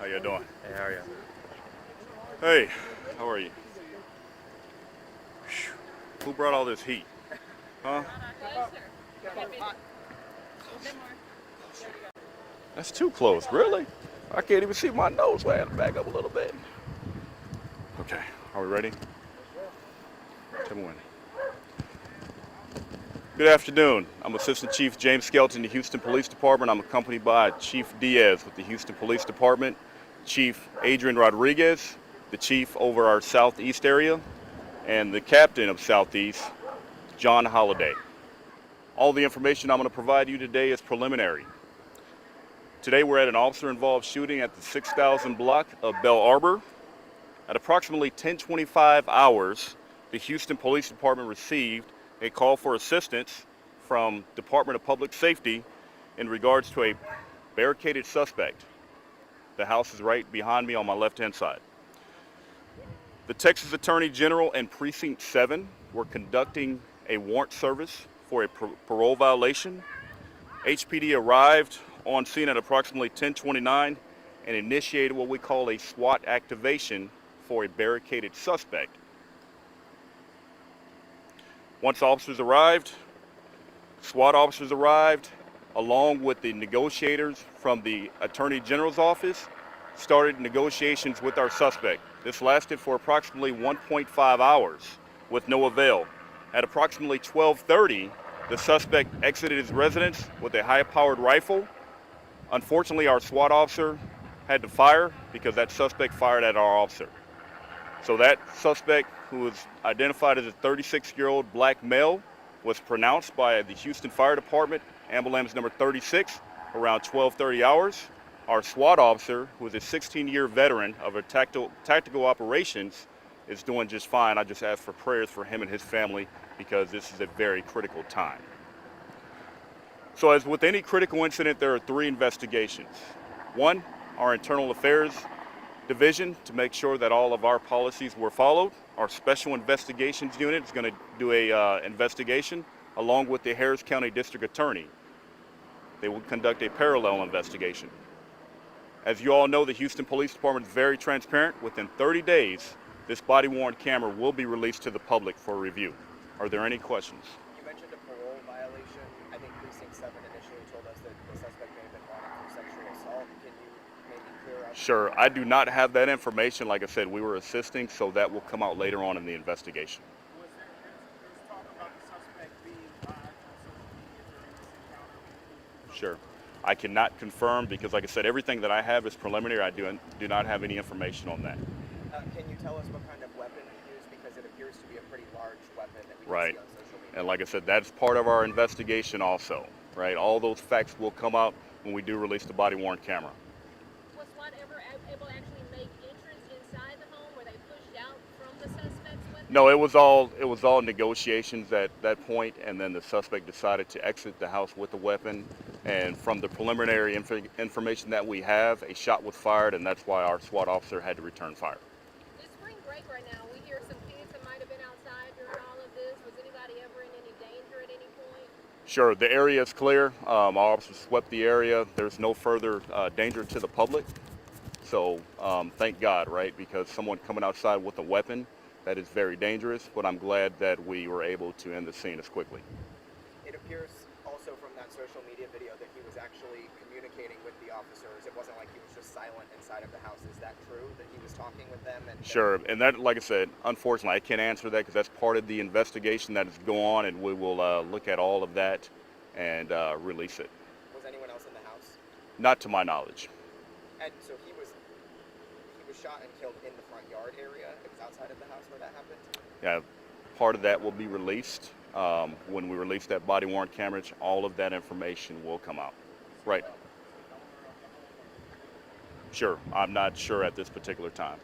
How you doing? Hey, how are you? Hey, how are you? Phew. Who brought all this heat? Huh? That's too close, really? I can't even see my nose. I had to back up a little bit. Okay, are we ready? Tell me when. Good afternoon. I'm Assistant Chief James Skelton, the Houston Police Department. I'm accompanied by Chief Diaz with the Houston Police Department, Chief Adrian Rodriguez, the Chief over our Southeast area, and the Captain of Southeast, John Holliday. All the information I'm going to provide you today is preliminary. Today we're at an officer-involved shooting at the 6000 block of Bell Arbor. At approximately 10:25 hours, the Houston Police Department received a call for assistance from Department of Public Safety in regards to a barricaded suspect. The house is right behind me on my left-hand side. The Texas Attorney General and Precinct 7 were conducting a warrant service for a parole violation. HPD arrived on scene at approximately 10:29 and initiated what we call a SWAT activation for a barricaded suspect. Once SWAT officers arrived, along with the negotiators from the Attorney General's office, started negotiations with our suspect. This lasted for approximately 1.5 hours with no avail. At approximately 12:30, the suspect exited his residence with a high-powered rifle. Unfortunately, our SWAT officer had to fire because that suspect fired at our officer. So that suspect, who was identified as a 36-year-old black male, was pronounced by the Houston Fire Department, ambulance number 36, around 12:30 hours. Our SWAT officer, who is a 16-year veteran of our tactical operations, is doing just fine. I just ask for prayers for him and his family because this is a very critical time. So as with any critical incident, there are 3 investigations. 1, our internal affairs division to make sure that all of our policies were followed. Our special investigations unit is going to do a investigation along with the Harris County District Attorney. They will conduct a parallel investigation. As you all know, the Houston Police Department is very transparent. Within 30 days, this body-worn camera will be released to the public for review. Are there any questions? You mentioned a parole violation. I think Precinct 7 initially told us that the suspect may have been wanted for sexual assault. Can you maybe clear up? Sure, I do not have that information. Like I said, we were assisting, so that will come out later on in the investigation. There's talk about the suspect being live on social media during this encounter. Sure. I cannot confirm because, like I said, everything that I have is preliminary. I do not have any information on that. Can you tell us what kind of weapon he used? Because it appears to be a pretty large weapon that we Right. can see on social media. And like I said, that's part of our investigation also, right? All those facts will come out when we do release the body-worn camera. Was SWAT ever able to actually make entrance inside the home? Were they pushed out from the suspect's weapon? No, it was all negotiations at that point, and then the suspect decided to exit the house with the weapon. And from the preliminary information that we have, a shot was fired, and that's why our SWAT officer had to return fire. It's spring break right now. We hear some kids that might have been outside during all of this. Was anybody ever in any danger at any point? Sure, the area is clear. Our officers swept the area. There's no further danger to the public. So thank God, right? Because someone coming outside with a weapon, that is very dangerous. But I'm glad that we were able to end the scene as quickly. It appears also from that social media video that he was actually communicating with the officers. It wasn't like he was just silent inside of the house. Is that true, that he was talking with them? Sure, and that, like I said, unfortunately, I can't answer that because that's part of the investigation that is going on, and we will look at all of that and release it. Was anyone else in the house? Not to my knowledge. And so he was shot and killed in the front yard area. It was outside of the house where that happened. Yeah, part of that will be released when we release that body-worn camera. All of that information will come out. Right. Sure, I'm not sure at this particular time.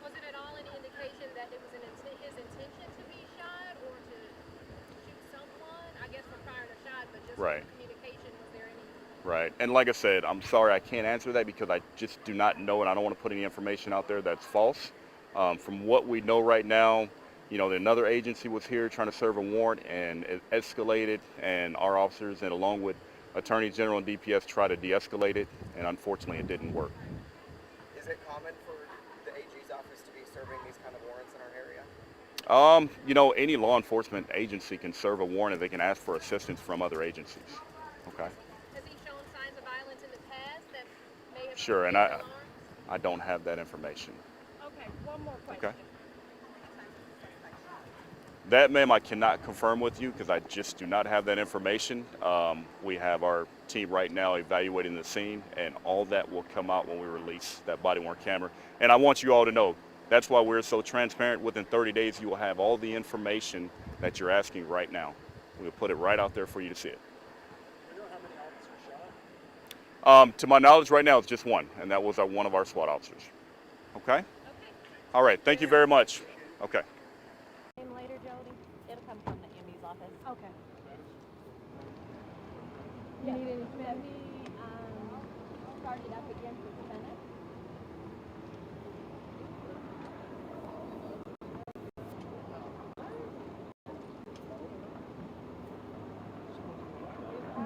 Was it at all any indication that it was his intention to be shot or to shoot someone? I guess from firing a shot, but just Right. communication, was there any? Right, and like I said, I'm sorry I can't answer that because I just do not know, and I don't want to put any information out there that's false. From what we know right now, you know, another agency was here trying to serve a warrant, and it escalated, and our officers, and along with Attorney General and DPS, tried to de-escalate it, and unfortunately, it didn't work. Is it common for the AG's office to be serving these kind of warrants in our area? Any law enforcement agency can serve a warrant if they can ask for assistance from other agencies. Okay. Has he shown signs of violence in the past that may have Sure, and raised alarms? I don't have that information. Okay, one more question. Okay. That, ma'am, I cannot confirm with you because I just do not have that information. We have our team right now evaluating the scene, and all that will come out when we release that body-worn camera. And I want you all to know, that's why we're so transparent. Within 30 days, you will have all the information that you're asking right now. We'll put it right out there for you to see it. Do you know how many officers shot? To my knowledge, right now, it's just one, and that was one of our SWAT officers. Okay? Okay. All right. Thank you very much. Okay. Name later, Jody? It'll come from the ME's office. Okay. You need any Let me start it up again for Senate.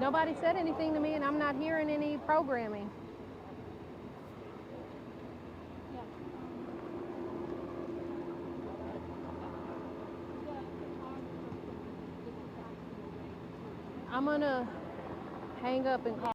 Nobody said anything to me, and I'm not hearing any programming. I'm gonna hang up and call.